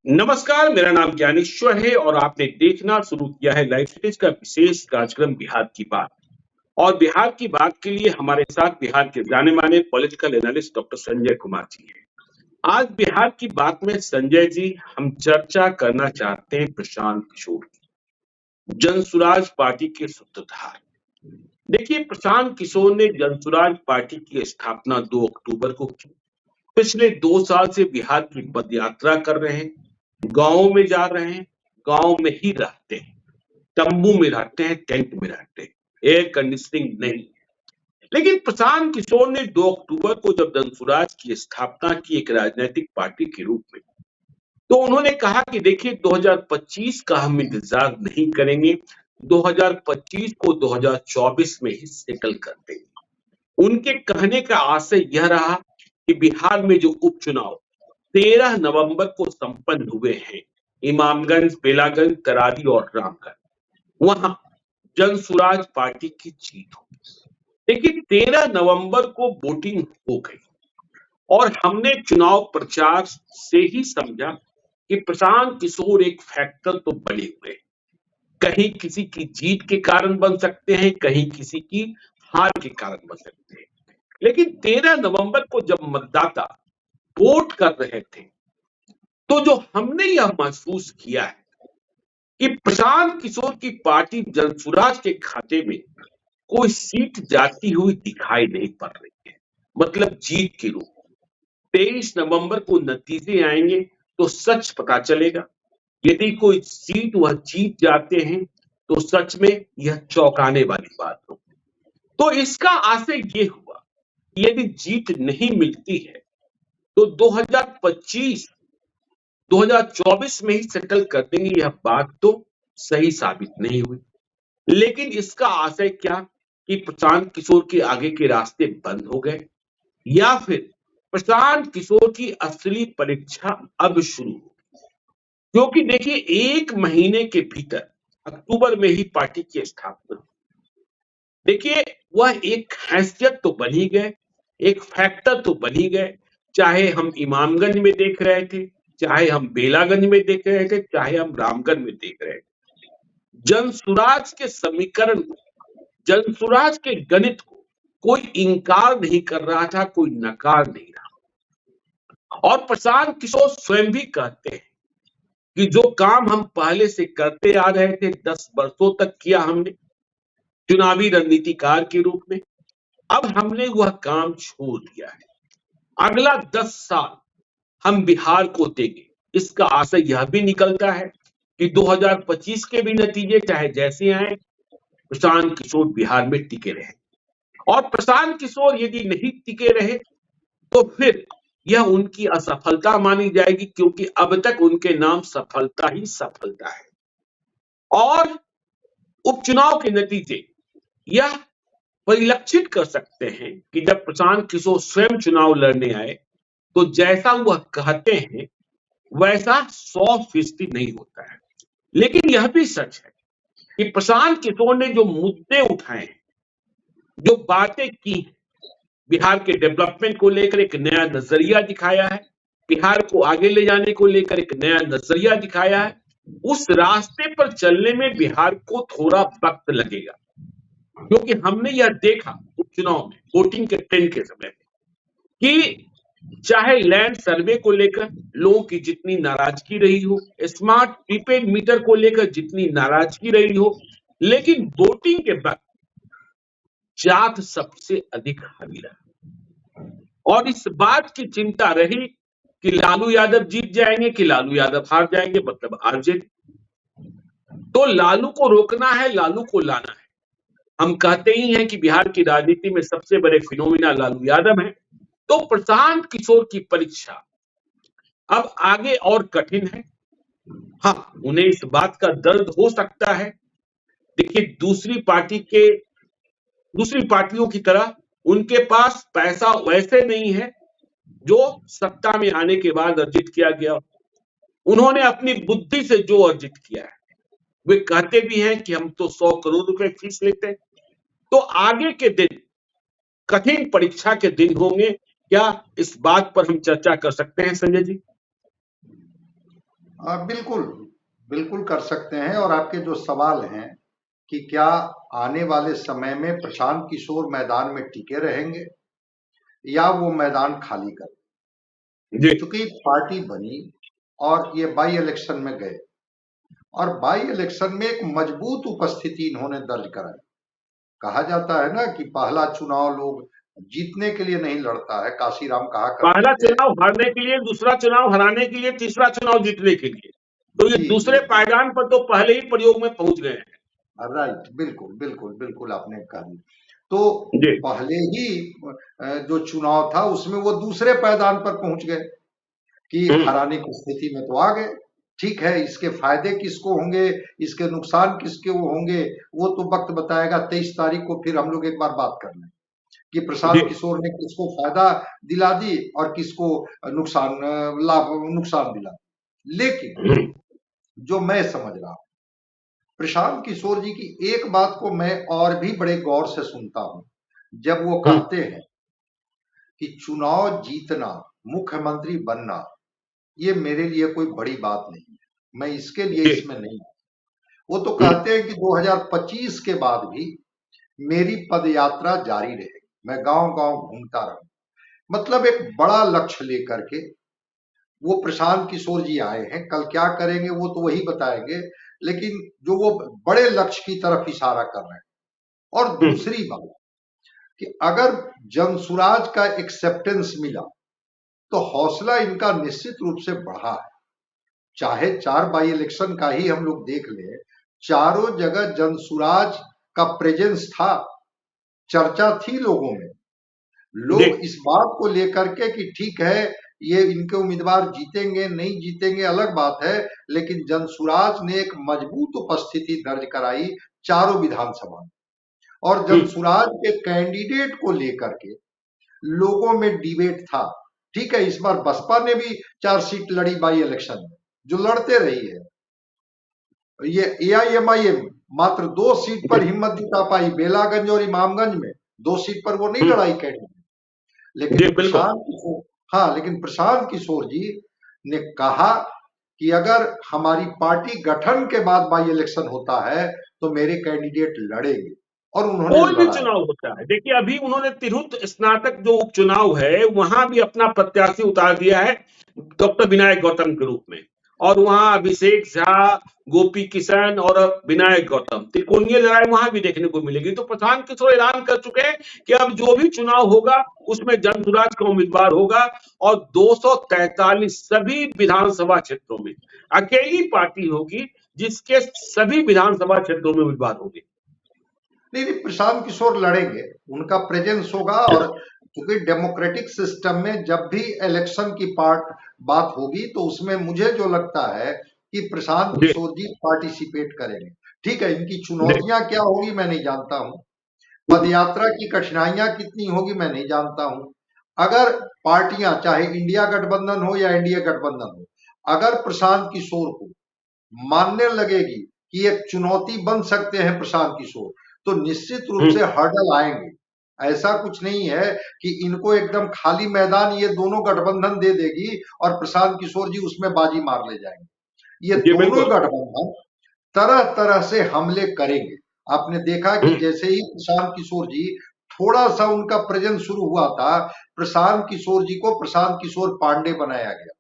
नमस्कार, मेरा नाम ज्ञानेश्वर है और आपने देखना शुरू किया है लाइव स्टेज का विशेष कार्यक्रम बिहार की बात। और बिहार की बात के लिए हमारे साथ बिहार के जाने माने political analyst doctor Sanjay Kumar ji हैं। आज बिहार की बात में संजय जी हम चर्चा करना चाहते हैं प्रशांत किशोर की, जनसुराज पार्टी के सूत्रधार। देखिए, प्रशांत किशोर ने जनसुराज पार्टी की स्थापना 2 अक्टूबर को की। पिछले 2 साल से बिहार की पदयात्रा कर रहे हैं, गांव में जा रहे हैं, गांव में ही रहते हैं, तंबू में रहते हैं, टेंट में रहते हैं, एयर कंडीशनिंग नहीं। लेकिन प्रशांत किशोर ने 2 अक्टूबर को जब जनसुराज की स्थापना की एक राजनीतिक पार्टी के रूप में, तो उन्होंने कहा कि देखिए 2025 का हम इंतजार नहीं करेंगे, 2025 को 2024 में ही सेटल कर देंगे। उनके कहने का आशय यह रहा कि बिहार में जो उपचुनाव 13 नवंबर को संपन्न हुए हैं, इमामगंज, बेलागंज, तरारी और रामगढ़, वहां जनसुराज पार्टी की जीत होगी। देखिए 13 नवंबर को वोटिंग हो गई और हमने चुनाव प्रचार से ही समझा कि प्रशांत किशोर एक फैक्टर तो बने हुए हैं। कहीं किसी की जीत के कारण बन सकते हैं, कहीं किसी की हार के कारण बन सकते हैं। लेकिन 13 नवंबर को जब मतदाता वोट कर रहे थे, तो जो हमने यह महसूस किया है कि प्रशांत किशोर की पार्टी जनसुराज के खाते में कोई सीट जाती हुई दिखाई नहीं पड़ रही है, मतलब जीत के रूप। 23 नवंबर को नतीजे आएंगे तो सच पता चलेगा। यदि कोई सीट वह जीत जाते हैं तो सच में यह चौंकाने वाली बात हो। तो इसका आशय ये हुआ, यदि जीत नहीं मिलती है तो 2025 2024 में ही सेटल कर देंगे, यह बात तो सही साबित नहीं हुई। लेकिन इसका आशय क्या कि प्रशांत किशोर के आगे के रास्ते बंद हो गए, या फिर प्रशांत किशोर की असली परीक्षा अब शुरू हो? क्योंकि देखिए 1 महीने के भीतर अक्टूबर में ही पार्टी की स्थापना, देखिए वह एक हैसियत तो बन ही गए, एक फैक्टर तो बन ही गए। चाहे हम इमामगंज में देख रहे थे, चाहे हम बेलागंज में देख रहे थे, चाहे हम रामगढ़ में देख रहे थे, जनसुराज के समीकरण को, जनसुराज के गणित को कोई इंकार नहीं कर रहा था, कोई नकार नहीं रहा। और प्रशांत किशोर स्वयं भी कहते हैं कि जो काम हम पहले से करते आ रहे थे, 10 वर्षों तक किया हमने चुनावी रणनीतिकार के रूप में, अब हमने वह काम छोड़ दिया है। अगला 10 साल हम बिहार को देंगे। इसका आशय यह भी निकलता है कि 2025 के भी नतीजे चाहे जैसे आए, प्रशांत किशोर बिहार में टिके रहे। और प्रशांत किशोर यदि नहीं टिके रहे तो फिर यह उनकी असफलता मानी जाएगी, क्योंकि अब तक उनके नाम सफलता ही सफलता है। और उपचुनाव के नतीजे यह परिलक्षित कर सकते हैं कि जब प्रशांत किशोर स्वयं चुनाव लड़ने आए तो जैसा वह कहते हैं वैसा 100% नहीं होता है। लेकिन यह भी सच है कि प्रशांत किशोर ने जो मुद्दे उठाए हैं, जो बातें की हैं, बिहार के डेवलपमेंट को लेकर एक नया नजरिया दिखाया है, बिहार को आगे ले जाने को लेकर एक नया नजरिया दिखाया है। उस रास्ते पर चलने में बिहार को थोड़ा वक्त लगेगा, क्योंकि हमने यह देखा उपचुनाव में वोटिंग के ट्रेंड के समय कि चाहे लैंड सर्वे को लेकर लोगों की जितनी नाराजगी रही हो, स्मार्ट प्रीपेड मीटर को लेकर जितनी नाराजगी रही हो, लेकिन वोटिंग के बाद जात सबसे अधिक हावी रहा। और इस बात की चिंता रही कि लालू यादव जीत जाएंगे कि लालू यादव हार जाएंगे, मतलब आरजेडी। तो लालू को रोकना है, लालू को लाना है। हम कहते ही हैं कि बिहार की राजनीति में सबसे बड़े फिनोमिना लालू यादव हैं। तो प्रशांत किशोर की परीक्षा अब आगे और कठिन है। हाँ, उन्हें इस बात का दर्द हो सकता है। देखिए दूसरी पार्टियों की तरह उनके पास पैसा वैसे नहीं है जो सत्ता में आने के बाद अर्जित किया गया। उन्होंने अपनी बुद्धि से जो अर्जित किया है, वे कहते भी हैं कि हम तो 100 करोड़ रुपए फीस लेते हैं। तो आगे के दिन कठिन परीक्षा के दिन होंगे। क्या इस बात पर हम चर्चा कर सकते हैं संजय जी? बिल्कुल, बिल्कुल कर सकते हैं। और आपके जो सवाल हैं कि क्या आने वाले समय में प्रशांत किशोर मैदान में टिके रहेंगे या वो मैदान खाली कर, जी। चूंकि पार्टी बनी और ये बाई इलेक्शन में गए और बाई इलेक्शन में एक मजबूत उपस्थिति इन्होंने दर्ज कराई। कहा जाता है ना कि पहला चुनाव लोग जीतने के लिए नहीं लड़ता है, काशीराम कहा करते पहला थे। चुनाव हारने के लिए, दूसरा चुनाव हराने के लिए, तीसरा चुनाव जीतने के लिए। तो ये जी जी दूसरे जी, पायदान पर तो पहले ही प्रयोग में पहुंच गए हैं। राइट, बिल्कुल बिल्कुल बिल्कुल आपने कहा। तो जी। पहले ही जो चुनाव था उसमें वो दूसरे पायदान पर पहुंच गए कि हम्म। हराने की स्थिति में तो आ गए। ठीक है, इसके फायदे किसको होंगे, इसके नुकसान किसके वो होंगे, वो तो वक्त बताएगा। 23 तारीख को फिर हम लोग एक बार बात कर लें कि जी। प्रशांत किशोर ने किसको फायदा दिला दी और किसको नुकसान, लाभ नुकसान दिला। लेकिन हम्म। जो मैं समझ रहा हूं, प्रशांत किशोर जी की एक बात को मैं और भी बड़े गौर से सुनता हूं, जब वो हम्म। कहते हैं कि चुनाव जीतना, मुख्यमंत्री बनना, ये मेरे लिए कोई बड़ी बात नहीं है, मैं इसके लिए जी। इसमें नहीं। वो तो हम्म। कहते हैं कि 2025 के बाद भी मेरी पदयात्रा जारी रहेगी, मैं गांव गांव घूमता रहूं। मतलब एक बड़ा लक्ष्य लेकर के वो प्रशांत किशोर जी आए हैं। कल क्या करेंगे वो तो वही बताएंगे, लेकिन जो वो बड़े लक्ष्य की तरफ इशारा कर रहे हैं। और हम्म। दूसरी बात कि अगर जनसुराज का एक्सेप्टेंस मिला तो हौसला इनका निश्चित रूप से बढ़ा है। चाहे 4 बाई इलेक्शन का ही हम लोग देख लें, चारों जगह जनसुराज का प्रेजेंस था, चर्चा थी लोगों में। जी। लोग इस बात को लेकर के कि ठीक है, ये इनके उम्मीदवार जीतेंगे नहीं जीतेंगे अलग बात है, लेकिन जनसुराज ने एक मजबूत उपस्थिति दर्ज कराई चारों विधानसभा में। और हम्म। जनसुराज के कैंडिडेट को लेकर के लोगों में डिबेट था। ठीक है, इस बार बसपा ने भी 4 सीट लड़ी बाई इलेक्शन में, जो लड़ते रही है। ये एआईएमआईएम मात्र 2 सीट पर जी। हिम्मत जुटा पाई, बेलागंज और इमामगंज में 2 सीट पर वो नहीं हम्म। लड़ाई कैंडिडेट। लेकिन जी, बिल्कुल। प्रशांत किशोर, हाँ, लेकिन प्रशांत किशोर जी ने कहा कि अगर हमारी पार्टी गठन के बाद बाई इलेक्शन होता है तो मेरे कैंडिडेट लड़ेंगे, और उन्होंने कोई भी लड़ाई। चुनाव होता है, देखिए अभी उन्होंने तिरहुत स्नातक जो उपचुनाव है वहां भी अपना प्रत्याशी उतार दिया है डॉक्टर विनायक गौतम के रूप में। और वहां अभिषेक झा, गोपी किशन और विनायक गौतम, त्रिकोणीय लड़ाई वहां भी देखने को मिलेगी। तो प्रशांत किशोर ऐलान कर चुके हैं कि अब जो भी चुनाव होगा उसमें जनसुराज का उम्मीदवार होगा। और 243 सभी विधानसभा क्षेत्रों में अकेली पार्टी होगी जिसके सभी विधानसभा क्षेत्रों में उम्मीदवार होंगे। नहीं नहीं, प्रशांत किशोर लड़ेंगे, उनका प्रेजेंस होगा। और क्योंकि डेमोक्रेटिक सिस्टम में जब भी इलेक्शन की बात होगी तो उसमें मुझे जो लगता है कि प्रशांत जी। किशोर जी पार्टिसिपेट करेंगे। ठीक है, इनकी जी। चुनौतियां क्या होगी मैं नहीं जानता हूं, पदयात्रा की कठिनाइयां कितनी होगी मैं नहीं जानता हूं। अगर पार्टियां, चाहे इंडिया गठबंधन हो या एनडीए गठबंधन हो, अगर प्रशांत किशोर को मानने लगेगी कि एक चुनौती बन सकते हैं प्रशांत किशोर, तो निश्चित रूप हम्म। से हर्डल आएंगे। ऐसा कुछ नहीं है कि इनको एकदम खाली मैदान ये दोनों गठबंधन दे देगी और प्रशांत किशोर जी उसमें बाजी मार ले जाएंगे। ये जी, दोनों बिल्कुल। गठबंधन तरह तरह से हमले करेंगे। आपने देखा कि हम्म। जैसे ही प्रशांत किशोर जी, थोड़ा सा उनका प्रेजेंस शुरू हुआ था, प्रशांत किशोर जी को प्रशांत किशोर पांडे बनाया गया।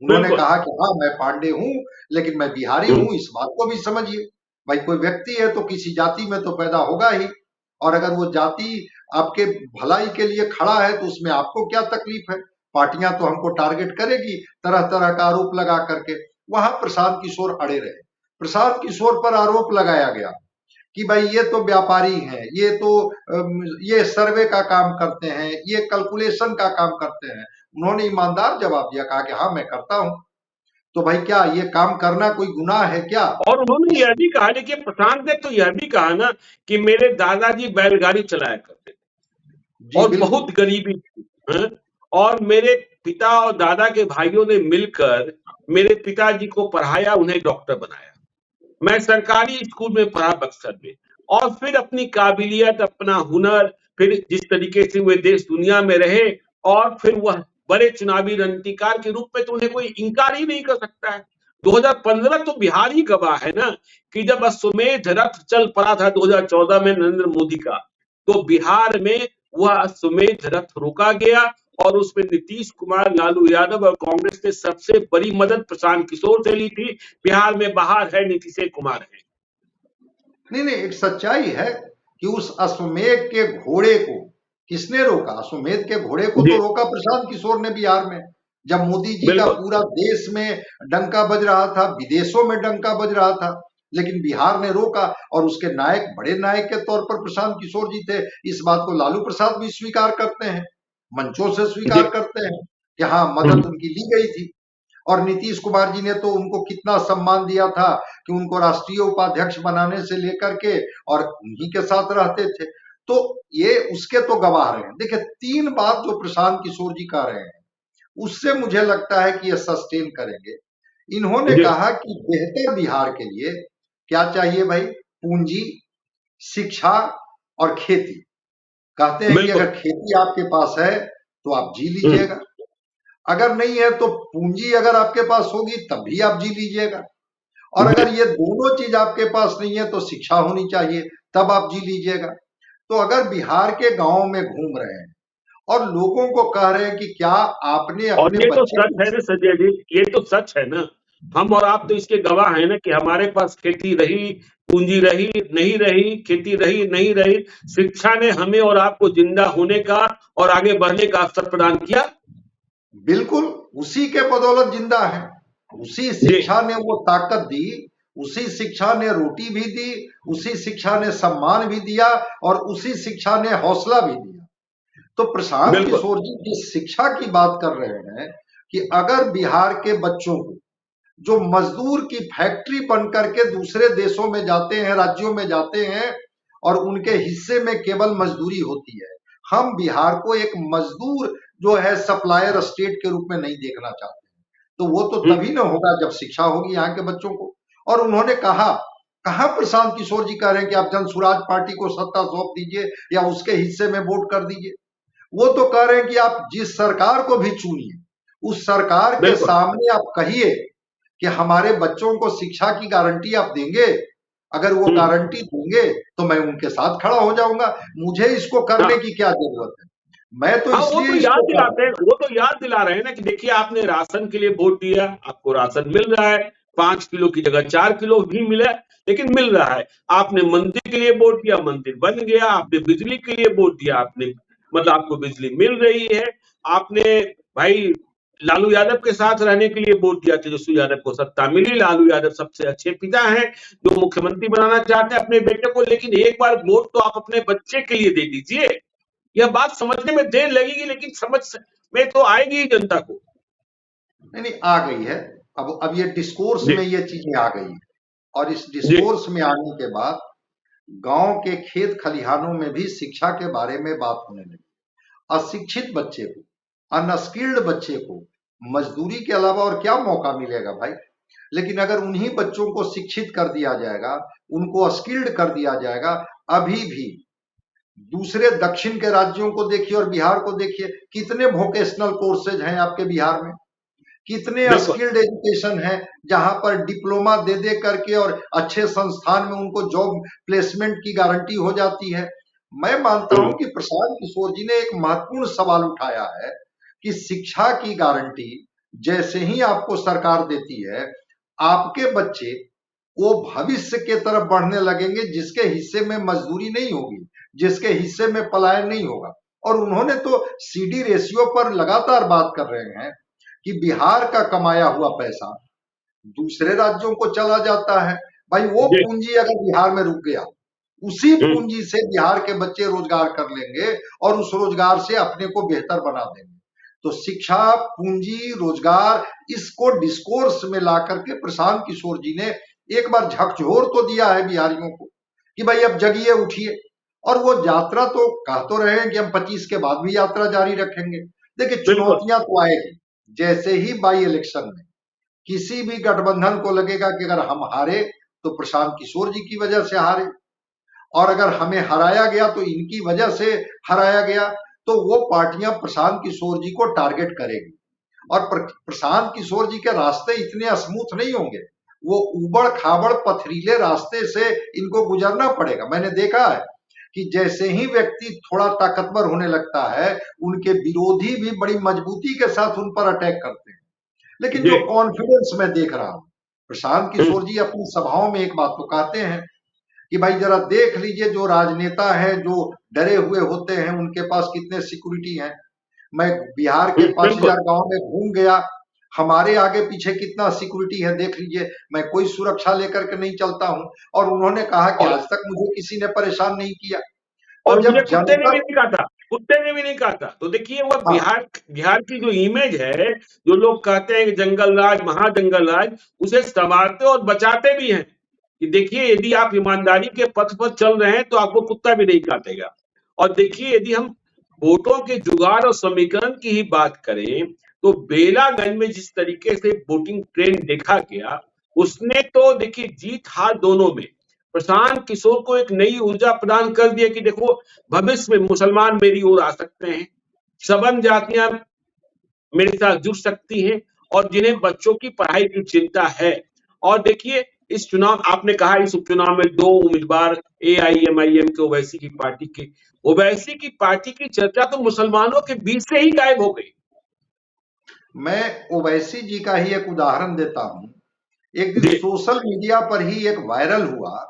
उन्होंने बिल्कुल। कहा कि हाँ मैं पांडे हूं, लेकिन मैं बिहारी हम्म। हूं, इस बात को भी समझिए। भाई कोई व्यक्ति है तो किसी जाति में तो पैदा होगा ही, और अगर वो जाति आपके भलाई के लिए खड़ा है तो उसमें आपको क्या तकलीफ है। पार्टियां तो हमको टारगेट करेगी तरह तरह का आरोप लगा करके। वहां प्रशांत किशोर अड़े रहे। प्रशांत किशोर पर आरोप लगाया गया कि भाई ये तो व्यापारी हैं, ये तो ये सर्वे का काम करते हैं, ये कैलकुलेशन का काम करते हैं। उन्होंने ईमानदार जवाब दिया, कहा कि हाँ मैं करता हूं। तो भाई क्या ये काम करना कोई गुनाह है क्या? और उन्होंने इस यह भी कहा, देखिए प्रशांत ने तो यह भी कहा ना कि मेरे दादाजी बैलगाड़ी चलाया करते थे जी और बिल्कुल। बहुत गरीबी थी। हैं? और मेरे पिता और दादा के भाइयों ने मिलकर मेरे पिताजी को पढ़ाया, उन्हें डॉक्टर बनाया। मैं सरकारी स्कूल में पढ़ा बक्सर में। और फिर अपनी काबिलियत, अपना हुनर, फिर जिस तरीके से वे देश दुनिया में रहे, और फिर वह बड़े चुनावी रणनीतिकार के रूप में तो उन्हें कोई इंकार ही नहीं कर सकता है। 2015 तो बिहार ही गवाह है ना कि जब अश्वमेध रथ चल पड़ा था 2014 में नरेंद्र मोदी का, तो बिहार में वह अश्वमेध रथ रोका गया और उसमें नीतीश कुमार, लालू यादव और कांग्रेस ने सबसे बड़ी मदद प्रशांत किशोर से ली थी। बिहार में बाहर है नीतीश कुमार है। नहीं, एक सच्चाई है कि उस अश्वमेध के घोड़े को किसने रोका? अश्वमेध के घोड़े को तो रोका प्रशांत किशोर ने बिहार में। जब मोदी जी का पूरा देश में डंका बज रहा था, विदेशों में डंका बज रहा था, लेकिन बिहार ने रोका और उसके नायक, बड़े नायक के तौर पर प्रशांत किशोर जी थे। इस बात को लालू प्रसाद भी स्वीकार करते हैं, मंचों से स्वीकार करते हैं कि हाँ, मदद उनकी ली गई थी। और नीतीश कुमार जी ने तो उनको कितना सम्मान दिया था कि उनको राष्ट्रीय उपाध्यक्ष बनाने से लेकर के और उन्हीं के साथ रहते थे। तो ये उसके तो गवाह रहे हैं। देखिए, 3 बात जो प्रशांत किशोर जी कह रहे हैं उससे मुझे लगता है कि ये सस्टेन करेंगे। इन्होंने कहा कि बेहतर बिहार के लिए क्या चाहिए भाई? पूंजी, शिक्षा और खेती। कहते हैं कि अगर खेती आपके पास है तो आप जी लीजिएगा, अगर नहीं है तो पूंजी अगर आपके पास होगी तब भी आप जी लीजिएगा, और अगर ये दोनों चीज आपके पास नहीं है तो शिक्षा होनी चाहिए, तब आप जी लीजिएगा। तो अगर बिहार के गांव में घूम रहे हैं और लोगों को कह रहे हैं कि क्या आपने अपने ये तो बच्चे सच है ना संजय जी, ये तो सच है ना। हम और आप तो इसके गवाह हैं ना कि हमारे पास खेती रही, पूंजी रही, नहीं रही, खेती रही, नहीं रही, शिक्षा ने हमें और आपको जिंदा होने का और आगे बढ़ने का अवसर प्रदान किया। बिल्कुल, उसी के बदौलत जिंदा है। उसी शिक्षा ने वो ताकत दी, उसी शिक्षा ने रोटी भी दी, उसी शिक्षा ने सम्मान भी दिया और उसी शिक्षा ने हौसला भी दिया। तो प्रशांत किशोर जी जिस शिक्षा की बात कर रहे हैं कि अगर बिहार के बच्चों को जो मजदूर की फैक्ट्री बन करके दूसरे देशों में जाते हैं, राज्यों में जाते हैं और उनके हिस्से में केवल मजदूरी होती है, हम बिहार को एक मजदूर जो है सप्लायर स्टेट के रूप में नहीं देखना चाहते हैं। तो वो तो तभी ना होगा जब शिक्षा होगी यहाँ के बच्चों को। और उन्होंने कहा प्रशांत किशोर जी कह रहे हैं कि आप जनसुराज पार्टी को सत्ता सौंप दीजिए या उसके हिस्से में वोट कर दीजिए। वो तो कह रहे हैं कि आप जिस सरकार को भी चुनिए, उस सरकार के सामने आप कहिए कि हमारे बच्चों को शिक्षा की गारंटी आप देंगे। अगर वो गारंटी देंगे तो मैं उनके साथ खड़ा हो जाऊंगा, मुझे इसको करने की क्या जरूरत है। मैं तो इसलिए वो तो याद दिला रहे हैं ना कि देखिए आपने राशन के लिए वोट दिया, आपको राशन मिल रहा है, 5 किलो की जगह 4 किलो भी मिला, लेकिन मिल रहा है। आपने मंदिर के लिए वोट दिया, मंदिर बन गया। आपने बिजली के लिए वोट दिया, आपने मतलब आपको बिजली मिल रही है। आपने भाई लालू यादव के साथ रहने के लिए वोट दिया, तेजस्वी यादव को सत्ता मिली। लालू यादव सबसे अच्छे पिता हैं जो मुख्यमंत्री बनाना चाहते हैं अपने बेटे को, लेकिन एक बार वोट तो आप अपने बच्चे के लिए दे दीजिए। यह बात समझने में देर लगेगी लेकिन समझ में तो आएगी ही जनता को। नहीं, आ गई है। अब ये डिस्कोर्स में ये चीजें आ गई है और इस डिस्कोर्स में आने के बाद गांव के खेत खलिहानों में भी शिक्षा के बारे में बात होने लगी। अशिक्षित बच्चे को, अनस्किल्ड बच्चे को मजदूरी के अलावा और क्या मौका मिलेगा भाई? लेकिन अगर उन्हीं बच्चों को शिक्षित कर दिया जाएगा, उनको स्किल्ड कर दिया जाएगा, अभी भी दूसरे दक्षिण के राज्यों को देखिए और बिहार को देखिए, कितने वोकेशनल कोर्सेज हैं आपके बिहार में, कितने स्किल्ड एजुकेशन है जहां पर डिप्लोमा दे दे करके और अच्छे संस्थान में उनको जॉब प्लेसमेंट की गारंटी हो जाती है। मैं मानता हूं कि प्रशांत किशोर जी ने एक महत्वपूर्ण सवाल उठाया है कि शिक्षा की गारंटी जैसे ही आपको सरकार देती है, आपके बच्चे वो भविष्य के तरफ बढ़ने लगेंगे जिसके हिस्से में मजदूरी नहीं होगी, जिसके हिस्से में पलायन नहीं होगा। और उन्होंने तो सीडी रेशियो पर लगातार बात कर रहे हैं कि बिहार का कमाया हुआ पैसा दूसरे राज्यों को चला जाता है। भाई वो पूंजी अगर बिहार में रुक गया, उसी पूंजी से बिहार के बच्चे रोजगार कर लेंगे और उस रोजगार से अपने को बेहतर बना देंगे। तो शिक्षा, पूंजी, रोजगार, इसको डिस्कोर्स में ला करके प्रशांत किशोर जी ने एक बार झकझोर तो दिया है बिहारियों को कि भाई अब जगिए, उठिए। और वो यात्रा तो कह तो रहे हैं कि हम 25 के बाद भी यात्रा जारी रखेंगे। देखिए, चुनौतियां तो आएगी। जैसे ही बाई इलेक्शन में किसी भी गठबंधन को लगेगा कि अगर हम हारे तो प्रशांत किशोर जी की वजह से हारे, और अगर हमें हराया गया तो इनकी वजह से हराया गया, तो वो पार्टियां प्रशांत किशोर जी को टारगेट करेगी और प्रशांत किशोर जी के रास्ते इतने स्मूथ नहीं होंगे, वो उबड़ खाबड़ पथरीले रास्ते से इनको गुजरना पड़ेगा। मैंने देखा है कि जैसे ही व्यक्ति थोड़ा ताकतवर होने लगता है, उनके विरोधी भी बड़ी मजबूती के साथ उन पर अटैक करते हैं। लेकिन जी। जो कॉन्फिडेंस मैं देख रहा हूं, प्रशांत किशोर जी अपनी सभाओं में एक बात तो कहते हैं कि भाई जरा देख लीजिए, जो राजनेता है जो डरे हुए होते हैं उनके पास कितने सिक्योरिटी हैं। मैं बिहार के बिल्कुल 5000 गांव में घूम गया, हमारे आगे पीछे कितना सिक्योरिटी है देख लीजिए, मैं कोई सुरक्षा लेकर के नहीं चलता हूं। और उन्होंने कहा कि और आज तक मुझे किसी ने परेशान नहीं किया। और तो मुझे जब कुत्ते ने जनता, भी नहीं काटा, कुत्ते ने भी नहीं काटा। तो देखिए वो हाँ, बिहार बिहार की जो इमेज है, जो लोग कहते हैं कि जंगल राज, महाजंगल राज, उसे संवारते और बचाते भी हैं कि देखिए यदि आप ईमानदारी के पथ पर चल रहे हैं तो आपको कुत्ता भी नहीं काटेगा। और देखिए यदि हम वोटों के जुगाड़ और समीकरण की ही बात करें तो बेलागंज में जिस तरीके से वोटिंग ट्रेंड देखा गया, उसने तो देखिए जीत हार दोनों में प्रशांत किशोर को एक नई ऊर्जा प्रदान कर दिया कि देखो भविष्य में मुसलमान मेरी ओर आ सकते हैं, सवर्ण जातियां मेरे साथ जुड़ सकती हैं, और जिन्हें बच्चों की पढ़ाई की चिंता है। और देखिए इस चुनाव, आपने कहा इस उपचुनाव में 2 उम्मीदवार एआईएमआईएम के, ओवैसी की पार्टी के, ओवैसी की पार्टी की चर्चा तो मुसलमानों के बीच से ही गायब हो गई। मैं ओवैसी जी का ही एक उदाहरण देता हूं। एक दिन जी। सोशल मीडिया पर ही एक वायरल हुआ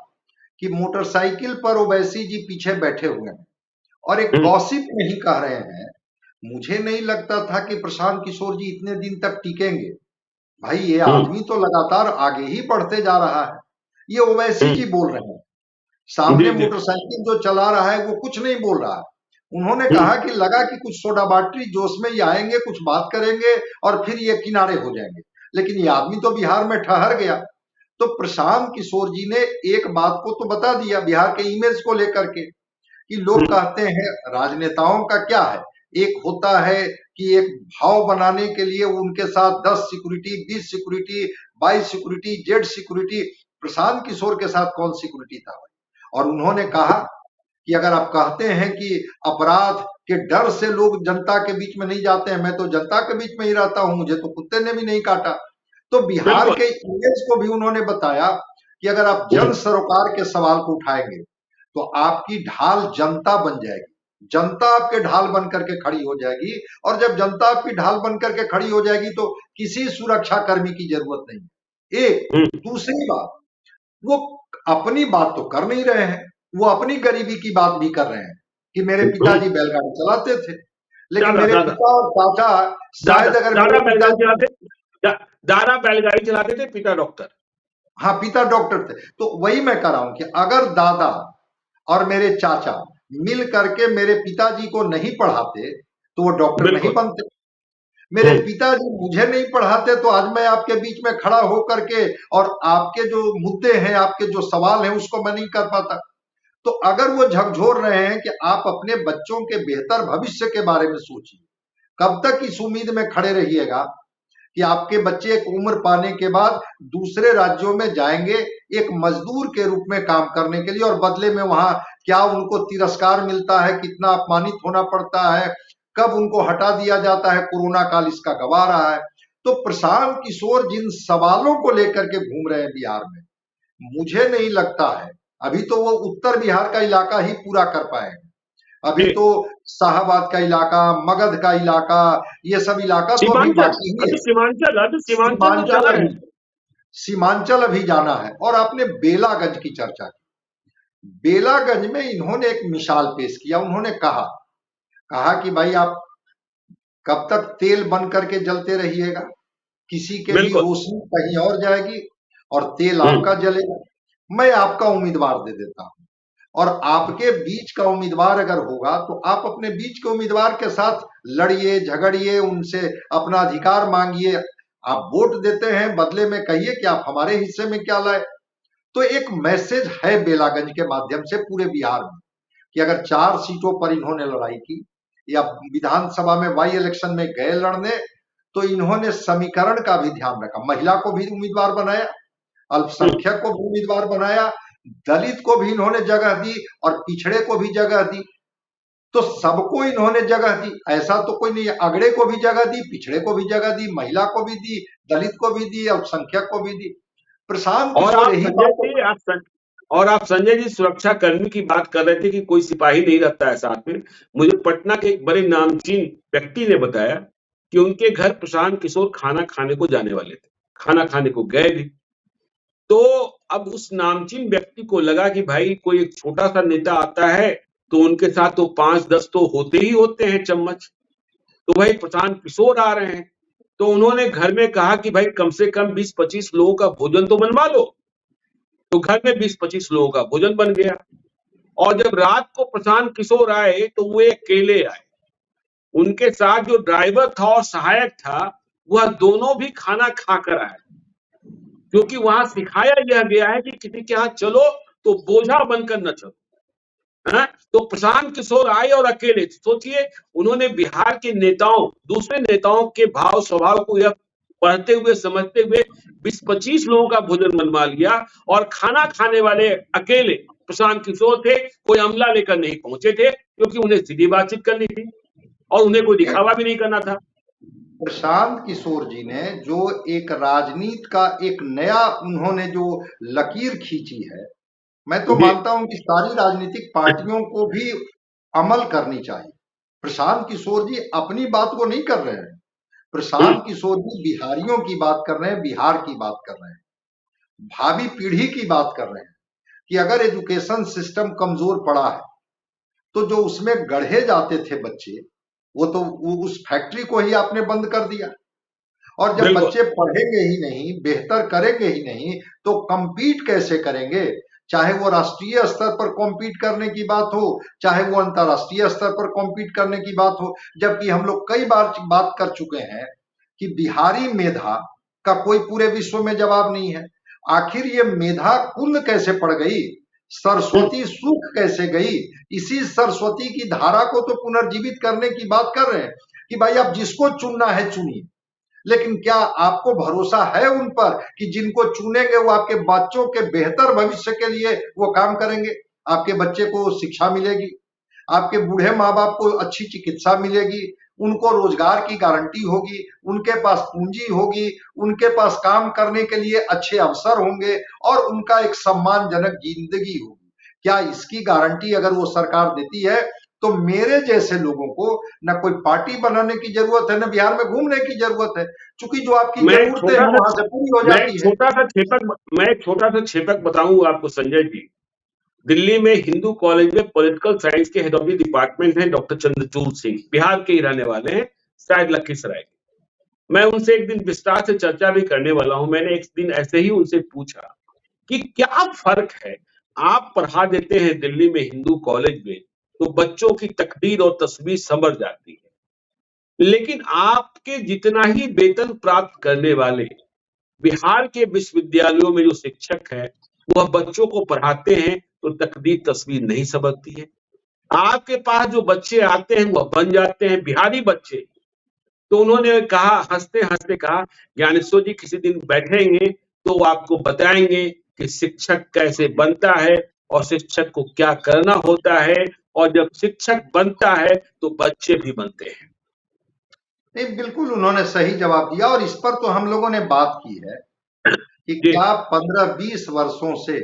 कि मोटरसाइकिल पर ओवैसी जी पीछे बैठे हुए हैं और एक हम्म, गॉसिप में ही कह रहे हैं, मुझे नहीं लगता था कि प्रशांत किशोर जी इतने दिन तक टिकेंगे। भाई ये हम्म, आदमी तो लगातार आगे ही बढ़ते जा रहा है। ये ओवैसी हम्म, जी बोल रहे हैं, सामने जी जी। मोटरसाइकिल जो चला रहा है वो कुछ नहीं बोल रहा है। उन्होंने हम्म, कहा कि लगा कि कुछ सोडा बाटरी जोश में ये आएंगे, कुछ बात करेंगे और फिर ये किनारे हो जाएंगे। लेकिन ये आदमी तो बिहार में ठहर गया। तो प्रशांत किशोर जी ने एक बात को तो बता दिया बिहार के इमेज को लेकर के, कि लोग हम्म, कहते हैं राजनेताओं का क्या है, एक होता है कि एक भाव बनाने के लिए उनके साथ 10 security, 20 security, 22 security, Z security. Prashant Kishor के साथ कौन सिक्योरिटी था? और उन्होंने कहा कि अगर आप कहते हैं कि अपराध के डर से लोग जनता के बीच में नहीं जाते हैं, मैं तो जनता के बीच में ही रहता हूं, मुझे तो कुत्ते ने भी नहीं काटा। तो बिहार बिल्कुल। के इमेज को भी उन्होंने बताया कि अगर आप हम्म, जन सरोकार के सवाल को उठाएंगे तो आपकी ढाल जनता बन जाएगी, जनता आपके ढाल बन करके खड़ी हो जाएगी। और जब जनता आपकी ढाल बन करके खड़ी हो जाएगी तो किसी सुरक्षा कर्मी की जरूरत नहीं। एक हम्म, दूसरी बात, वो अपनी बात तो कर नहीं रहे हैं, वो अपनी गरीबी की बात भी कर रहे हैं कि मेरे हम्म, पिताजी बैलगाड़ी चलाते थे। लेकिन दादा मेरे दादा पिता और चाचा, दादा शायद अगर दादा मेरे बैलगाड़ी पिताजी, चलाते, दा, दादा बैलगाड़ी चलाते थे, पिता डॉक्टर। हाँ पिता डॉक्टर थे, तो वही मैं कह रहा हूं कि अगर दादा और मेरे चाचा मिल करके मेरे पिताजी को नहीं पढ़ाते तो वो डॉक्टर नहीं बिल्कुल। बनते। मेरे हम्म, पिताजी मुझे नहीं पढ़ाते तो आज मैं आपके बीच में खड़ा होकर के और आपके जो मुद्दे हैं, आपके जो सवाल हैं उसको मैं नहीं कर पाता। तो अगर वो झकझोर रहे हैं कि आप अपने बच्चों के बेहतर भविष्य के बारे में सोचिए, कब तक इस उम्मीद में खड़े रहिएगा कि आपके बच्चे एक उम्र पाने के बाद दूसरे राज्यों में जाएंगे एक मजदूर के रूप में काम करने के लिए, और बदले में वहां क्या उनको तिरस्कार मिलता है, कितना अपमानित होना पड़ता है, कब उनको हटा दिया जाता है, कोरोना काल इसका गवाह रहा है। तो प्रशांत किशोर जिन सवालों को लेकर के घूम रहे हैं बिहार में, मुझे नहीं लगता है अभी तो वो उत्तर बिहार का इलाका ही पूरा कर पाएंगे। अभी जी। तो शाहबाद का इलाका, मगध का इलाका, ये सब इलाका तो अभी सीमांचल, बाकी ही है। अभी सीमांचल तो सीमांचल जाना है। अभी, सीमांचल अभी जाना है। और आपने बेलागंज की चर्चा की, बेलागंज में इन्होंने एक मिसाल पेश किया। उन्होंने कहा कहा कि भाई आप कब तक तेल बन करके जलते रहिएगा, किसी के भी बिल्कुल। रोशनी कहीं और जाएगी और तेल हम्म, आपका जलेगा। मैं आपका उम्मीदवार दे देता हूं, और आपके बीच का उम्मीदवार अगर होगा तो आप अपने बीच के उम्मीदवार के साथ लड़िए, झगड़िए, उनसे अपना अधिकार मांगिए। आप वोट देते हैं, बदले में कहिए कि आप हमारे हिस्से में क्या लाए। तो एक मैसेज है बेलागंज के माध्यम से पूरे बिहार में कि अगर 4 सीटों पर इन्होंने लड़ाई की या विधानसभा में बाई इलेक्शन में गए लड़ने, तो इन्होंने समीकरण का भी ध्यान रखा, महिला को भी उम्मीदवार बनाया, हम्म, अल्पसंख्यक को भी उम्मीदवार बनाया, दलित को भी इन्होंने जगह दी और पिछड़े को भी जगह दी। तो सबको इन्होंने जगह दी, ऐसा तो कोई नहीं है। अगड़े को भी जगह दी, पिछड़े को भी जगह दी, महिला को भी दी, दलित को भी दी, अल्पसंख्यक को भी दी। प्रशांत और किशोर आप यही संजय बात। जी और आप संजय जी सुरक्षा कर्मी की बात कर रहे थे कि कोई सिपाही नहीं रहता है साथ में। मुझे पटना के एक बड़े नामचीन व्यक्ति ने बताया कि उनके घर प्रशांत किशोर खाना खाने को जाने वाले थे, खाना खाने को गए भी। तो अब उस नामचीन व्यक्ति को लगा कि भाई कोई एक छोटा सा नेता आता है तो उनके साथ तो 5-10 तो होते ही होते हैं चम्मच। तो भाई प्रशांत किशोर आ रहे हैं, तो उन्होंने घर में कहा कि भाई कम से कम 20-25 लोगों का भोजन तो बनवा लो। तो घर में 20-25 लोगों का भोजन बन गया। और जब रात को प्रशांत किशोर आए तो वो अकेले आए। उनके साथ जो ड्राइवर था और सहायक था, वह दोनों भी खाना खाकर आए, क्योंकि वहां सिखाया यह गया है कि किसी के यहाँ चलो तो बोझा बनकर न चलो। है? तो प्रशांत किशोर आए और अकेले, सोचिए उन्होंने बिहार के नेताओं, दूसरे नेताओं के भाव स्वभाव को यह पढ़ते हुए समझते हुए 20-25 लोगों का भोजन बनवा लिया। और खाना खाने वाले अकेले प्रशांत किशोर थे, कोई अमला लेकर नहीं पहुंचे थे, क्योंकि उन्हें सीधी बातचीत करनी थी और उन्हें कोई दिखावा भी नहीं करना था। प्रशांत किशोर जी ने जो एक राजनीति का एक नया उन्होंने जो लकीर खींची है, मैं तो जी मानता हूं कि सारी राजनीतिक पार्टियों को भी अमल करनी चाहिए। प्रशांत किशोर जी अपनी बात को नहीं कर रहे हैं, प्रशांत किशोर जी बिहारियों की बात कर रहे हैं, बिहार की बात कर रहे हैं, भावी पीढ़ी की बात कर रहे हैं कि अगर एजुकेशन सिस्टम कमजोर पड़ा है तो जो उसमें गढ़े जाते थे बच्चे, वो उस फैक्ट्री को ही आपने बंद कर दिया। और जब बिल्कुल बच्चे पढ़ेंगे ही नहीं, बेहतर करेंगे ही नहीं, तो compete कैसे करेंगे? चाहे वो राष्ट्रीय स्तर पर compete करने की बात हो, चाहे वो अंतरराष्ट्रीय स्तर पर compete करने की बात हो। जबकि हम लोग कई बार बात कर चुके हैं कि बिहारी मेधा का कोई पूरे विश्व में जवाब नहीं है। आखिर ये मेधा कुंद कैसे पड़ गई, सरस्वती सूख कैसे गई? इसी सरस्वती की धारा को तो पुनर्जीवित करने की बात कर रहे हैं कि भाई आप जिसको चुनना है चुनिए, लेकिन क्या आपको भरोसा है उन पर कि जिनको चुनेंगे वो आपके बच्चों के बेहतर भविष्य के लिए वो काम करेंगे? आपके बच्चे को शिक्षा मिलेगी, आपके बूढ़े माँ बाप को अच्छी चिकित्सा मिलेगी, उनको रोजगार की गारंटी होगी, उनके पास पूंजी होगी, उनके पास काम करने के लिए अच्छे अवसर होंगे और उनका एक सम्मानजनक जिंदगी होगी। क्या इसकी गारंटी अगर वो सरकार देती है तो मेरे जैसे लोगों को न कोई पार्टी बनाने की जरूरत है, न बिहार में घूमने की जरूरत है, क्योंकि जो आपकी मैं एक जरूरतें हैं छोटा सा वहां से पूरी हो मैं एक जाती है। छोटा सा छेपक मैं एक छोटा सा छेपक बताऊं आपको संजय जी। दिल्ली में हिंदू कॉलेज में पॉलिटिकल साइंस के हेड ऑफ द डिपार्टमेंट हैं डॉक्टर चंद्रचूड़ सिंह, बिहार के ही रहने वाले हैं, शायद लखीसराय के। मैं उनसे एक दिन विस्तार से चर्चा भी करने वाला हूं। मैंने एक दिन ऐसे ही उनसे पूछा कि क्या फर्क है, आप पढ़ा देते हैं दिल्ली में हिंदू कॉलेज में तो बच्चों की तकदीर और तस्वीर संवर जाती है, लेकिन आपके जितना ही वेतन प्राप्त करने वाले बिहार के विश्वविद्यालयों में जो शिक्षक है वह बच्चों को पढ़ाते हैं तो तकदीर तस्वीर नहीं समझती है। आपके पास जो बच्चे आते हैं वह बन जाते हैं बिहारी बच्चे। तो उन्होंने कहा, हंसते हंसते कहा, ज्ञानेश्वर जी किसी दिन बैठेंगे तो वो आपको बताएंगे कि शिक्षक कैसे बनता है और शिक्षक को क्या करना होता है, और जब शिक्षक बनता है तो बच्चे भी बनते हैं। नहीं, बिल्कुल उन्होंने सही जवाब दिया और इस पर तो हम लोगों ने बात की है कि जी क्या 15-20 वर्षों से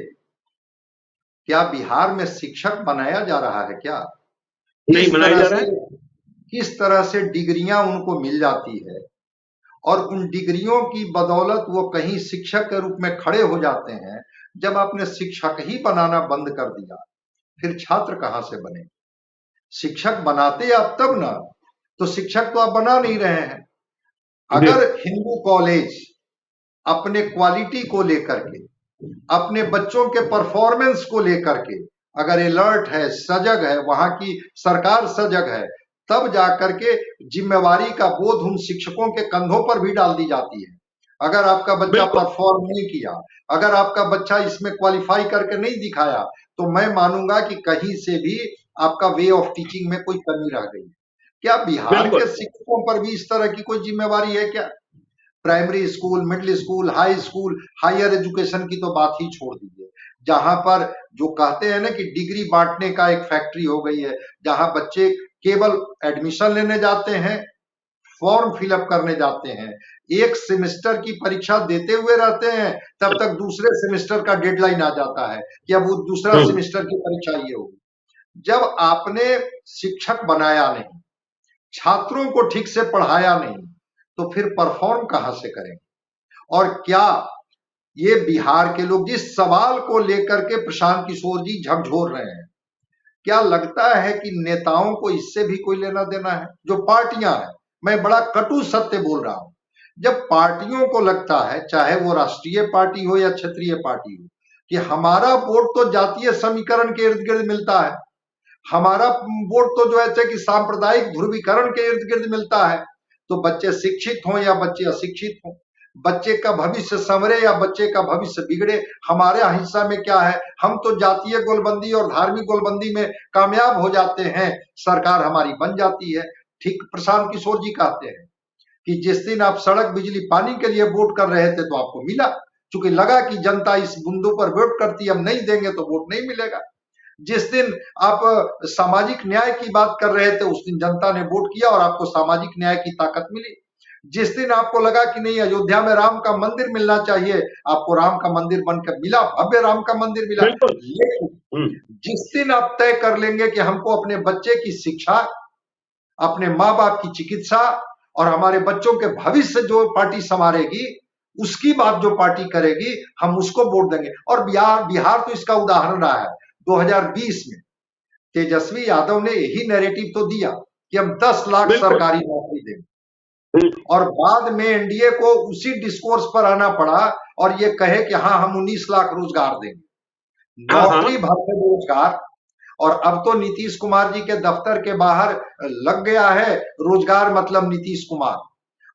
क्या बिहार में शिक्षक बनाया जा रहा है क्या? नहीं किस मनाया तरह जा रहा से है। किस तरह से डिग्रियां उनको मिल जाती है और उन डिग्रियों की बदौलत वो कहीं शिक्षक के रूप में खड़े हो जाते हैं। जब आपने शिक्षक ही बनाना बंद कर दिया, फिर छात्र कहां से बने? शिक्षक बनाते आप तब ना, तो शिक्षक तो आप बना नहीं रहे हैं। जी अगर हिंदू कॉलेज अपने क्वालिटी को लेकर के, अपने बच्चों के परफॉर्मेंस को लेकर के अगर अलर्ट है, सजग है, वहां की सरकार सजग है, तब जाकर के जिम्मेवारी का बोध उन शिक्षकों के कंधों पर भी डाल दी जाती है। अगर आपका बच्चा बिल्कुल परफॉर्म नहीं किया, अगर आपका बच्चा इसमें क्वालिफाई करके नहीं दिखाया, तो मैं मानूंगा कि कहीं से भी आपका वे ऑफ टीचिंग में कोई कमी रह गई। क्या बिहार के बिल्कुल शिक्षकों पर भी इस तरह की कोई जिम्मेवारी है क्या? Primary school, middle school, high school, higher education की तो बात ही छोड़ दीजिए। जहां पर जो कहते हैं ना कि डिग्री बांटने का एक फैक्ट्री हो गई है, जहां बच्चे केवल एडमिशन लेने जाते हैं, फॉर्म फिलअप करने जाते हैं, एक सेमेस्टर की परीक्षा देते हुए रहते हैं, तब तक दूसरे सेमेस्टर का डेडलाइन आ जाता है कि अब वो दूसरा सेमेस्टर की परीक्षा ये होगी। जब आपने शिक्षक बनाया नहीं, छात्रों को ठीक से पढ़ाया नहीं, तो फिर परफॉर्म कहां से करेंगे? और क्या ये बिहार के लोग जिस सवाल को लेकर के प्रशांत किशोर जी झकझोर रहे हैं, क्या लगता है कि नेताओं को इससे भी कोई लेना देना है? जो पार्टियां हैं, मैं बड़ा कटु सत्य बोल रहा हूं, जब पार्टियों को लगता है, चाहे वो राष्ट्रीय पार्टी हो या क्षेत्रीय पार्टी हो, कि हमारा वोट तो जातीय समीकरण के इर्द गिर्द मिलता है, हमारा वोट तो जो है कि सांप्रदायिक ध्रुवीकरण के इर्द गिर्द मिलता है, तो बच्चे शिक्षित हों या बच्चे अशिक्षित हों, बच्चे का भविष्य संवरे या बच्चे का भविष्य बिगड़े, हमारे हिस्सा में क्या है? हम तो जातीय गोलबंदी और धार्मिक गोलबंदी में कामयाब हो जाते हैं, सरकार हमारी बन जाती है। ठीक प्रशांत किशोर जी कहते हैं कि जिस दिन आप सड़क बिजली पानी के लिए वोट कर रहे थे तो आपको मिला, चूंकि लगा कि जनता इस बिंदु पर वोट करती है, अब नहीं देंगे तो वोट नहीं मिलेगा। जिस दिन आप सामाजिक न्याय की बात कर रहे थे, उस दिन जनता ने वोट किया और आपको सामाजिक न्याय की ताकत मिली। जिस दिन आपको लगा कि नहीं अयोध्या में राम का मंदिर मिलना चाहिए, आपको राम का मंदिर बनकर मिला, भव्य राम का मंदिर मिला। लेकिन जिस दिन आप तय कर लेंगे कि हमको अपने बच्चे की शिक्षा, अपने माँ बाप की चिकित्सा और हमारे बच्चों के भविष्य जो पार्टी संवारेगी, उसकी बात जो पार्टी करेगी, हम उसको वोट देंगे। और बिहार तो इसका उदाहरण रहा है। 2020 में तेजस्वी यादव ने यही नैरेटिव तो दिया कि हम 10 लाख सरकारी नौकरी देंगे, और बाद में एनडीए को उसी डिस्कोर्स पर आना पड़ा और ये कहे कि हाँ हम 19 लाख रोजगार देंगे, नौकरी भरपूर रोजगार। और अब तो नीतीश कुमार जी के दफ्तर के बाहर लग गया है रोजगार मतलब नीतीश कुमार।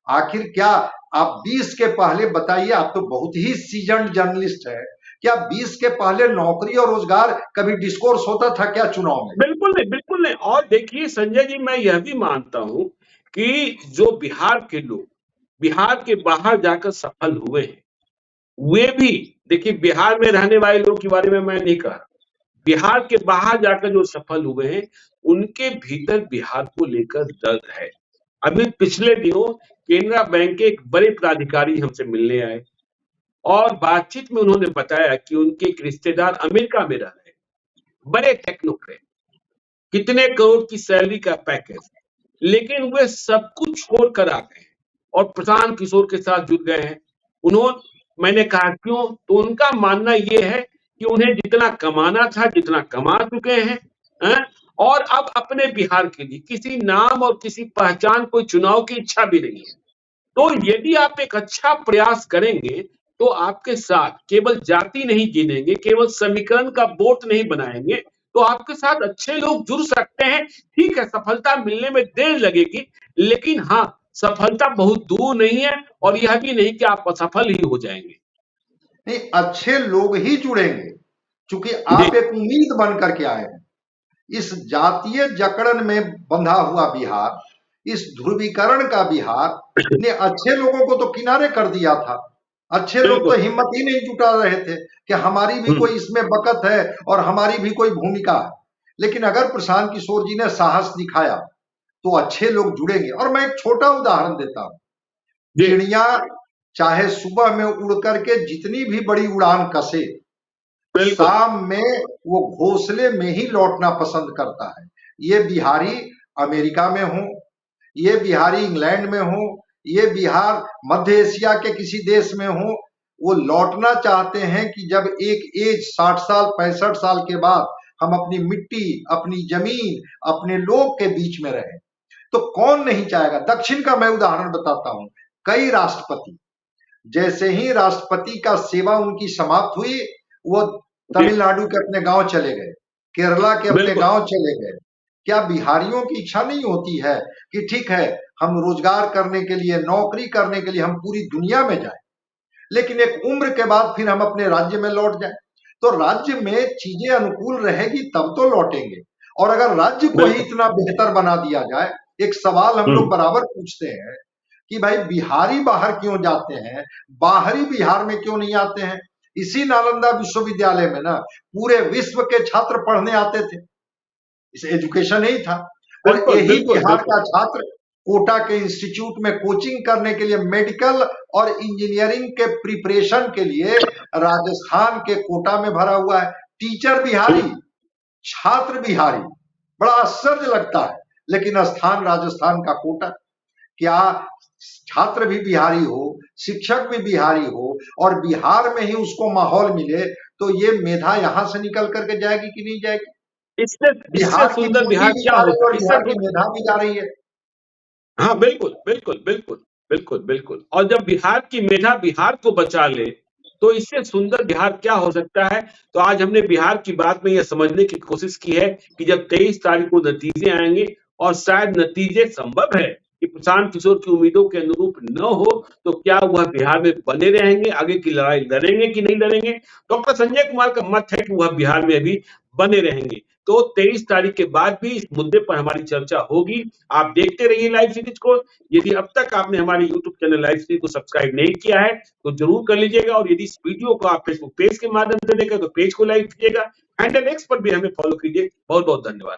आखिर क्या आप 20 के पहले बताइए, आप तो बहुत ही सीजन्ड जर्नलिस्ट है, क्या 20 के पहले नौकरी और रोजगार कभी डिस्कोर्स होता था क्या चुनाव में? बिल्कुल नहीं, बिल्कुल नहीं। और देखिए संजय जी, मैं यह भी मानता हूं कि जो बिहार के लोग बिहार के बाहर जाकर सफल हुए हैं, वे भी देखिए, बिहार में रहने वाले लोग के बारे में मैं नहीं कह रहा, बिहार के बाहर जाकर जो सफल हुए हैं, उनके भीतर बिहार को लेकर दर्द है। अभी पिछले दिनों केनरा बैंक के एक बड़े पदाधिकारी हमसे मिलने आए और बातचीत में उन्होंने बताया कि उनके एक रिश्तेदार अमेरिका में रह रहे हैं, बड़े टेक्नोक्रेट, कितने करोड़ की सैलरी का पैकेज, लेकिन वे सब कुछ छोड़कर आ गए और प्रशांत किशोर के साथ जुड़ गए हैं। मैंने कहा क्यों? तो उनका मानना यह है कि उन्हें जितना कमाना था, जितना कमा चुके हैं, और अब अपने बिहार के लिए किसी नाम और किसी पहचान, कोई चुनाव की इच्छा भी नहीं है। तो यदि आप एक अच्छा प्रयास करेंगे तो आपके साथ केवल जाति नहीं गिनेंगे, केवल समीकरण का वोट नहीं बनाएंगे, तो आपके साथ अच्छे लोग जुड़ सकते हैं। ठीक है, सफलता मिलने में देर लगेगी, लेकिन हाँ, सफलता बहुत दूर नहीं है और यह भी नहीं कि आप असफल ही हो जाएंगे। नहीं, अच्छे लोग ही जुड़ेंगे, क्योंकि आप एक उम्मीद बन करके आए हैं। इस जातीय जकड़न में बंधा हुआ बिहार, इस ध्रुवीकरण का बिहार ने अच्छे लोगों को तो किनारे कर दिया था। अच्छे लोग तो हिम्मत ही नहीं जुटा रहे थे कि हमारी भी कोई इसमें बकत है और हमारी भी कोई भूमिका है। लेकिन अगर प्रशांत किशोर जी ने साहस दिखाया तो अच्छे लोग जुड़ेंगे। और मैं एक छोटा उदाहरण देता हूं, चिड़िया चाहे सुबह में उड़ करके जितनी भी बड़ी उड़ान कसे, शाम में वो घोंसले में ही लौटना पसंद करता है। ये बिहारी अमेरिका में हो, ये बिहारी इंग्लैंड में हो, ये बिहार मध्य एशिया के किसी देश में हो, वो लौटना चाहते हैं कि जब एक एज 60 साल 65 साल के बाद हम अपनी मिट्टी, अपनी जमीन, अपने लोग के बीच में रहें। तो कौन नहीं चाहेगा? दक्षिण का मैं उदाहरण बताता हूं। कई राष्ट्रपति जैसे ही राष्ट्रपति का सेवा उनकी समाप्त हुई, वो तमिलनाडु के अपने गांव चले गए, केरला के अपने गांव चले गए। क्या बिहारियों की इच्छा नहीं होती है कि ठीक है, हम रोजगार करने के लिए, नौकरी करने के लिए हम पूरी दुनिया में जाएं, लेकिन एक उम्र के बाद फिर हम अपने राज्य में लौट जाएं? तो राज्य में चीजें अनुकूल रहेगी तब तो लौटेंगे। और अगर राज्य को ही इतना बेहतर बना दिया जाए, एक सवाल हम लोग बराबर पूछते हैं कि भाई बिहारी बाहर क्यों जाते हैं, बाहरी बिहार में क्यों नहीं आते हैं? इसी नालंदा विश्वविद्यालय में ना पूरे विश्व के छात्र पढ़ने आते थे, इस एजुकेशन ही था। और बिल्कुल यही बिल्कुल बिहार बिल्कुल का छात्र कोटा के इंस्टीट्यूट में कोचिंग करने के लिए, मेडिकल और इंजीनियरिंग के प्रिपरेशन के लिए राजस्थान के कोटा में भरा हुआ है। टीचर बिहारी, छात्र बिहारी, बड़ा आश्चर्य लगता है, लेकिन स्थान राजस्थान का कोटा। क्या छात्र भी बिहारी हो, शिक्षक भी बिहारी हो और बिहार में ही उसको माहौल मिले, तो ये मेधा यहां से निकल करके जाएगी कि नहीं जाएगी? इससे बिहार की सुंदर पूंजी बिहार भी क्या जा रही है होता और है? बिहार की मेधा भी जा रही है। हाँ बिल्कुल बिल्कुल बिल्कुल बिल्कुल बिल्कुल। और जब बिहार की मेधा बिहार को बचा ले तो इससे सुंदर बिहार क्या हो सकता है? तो आज हमने बिहार की बात में यह समझने की कोशिश की है कि जब 23 तारीख को नतीजे आएंगे और शायद नतीजे संभव है कि प्रशांत किशोर की उम्मीदों के अनुरूप न हो, तो क्या वह बिहार में बने रहेंगे, आगे की लड़ाई लड़ेंगे कि नहीं लड़ेंगे? डॉक्टर संजय कुमार का मत है कि वह बिहार में भी बने रहेंगे। तो 23 तारीख के बाद भी इस मुद्दे पर हमारी चर्चा होगी। आप देखते रहिए लाइव सीरीज को। यदि अब तक आपने हमारे यूट्यूब चैनल लाइव सीरीज को सब्सक्राइब नहीं किया है तो जरूर कर लीजिएगा, और यदि इस वीडियो को आप फेसबुक पेज के माध्यम से देखें तो पेज को लाइक कीजिएगा, हैंडल एक्स पर भी हमें फॉलो कीजिए। बहुत बहुत धन्यवाद।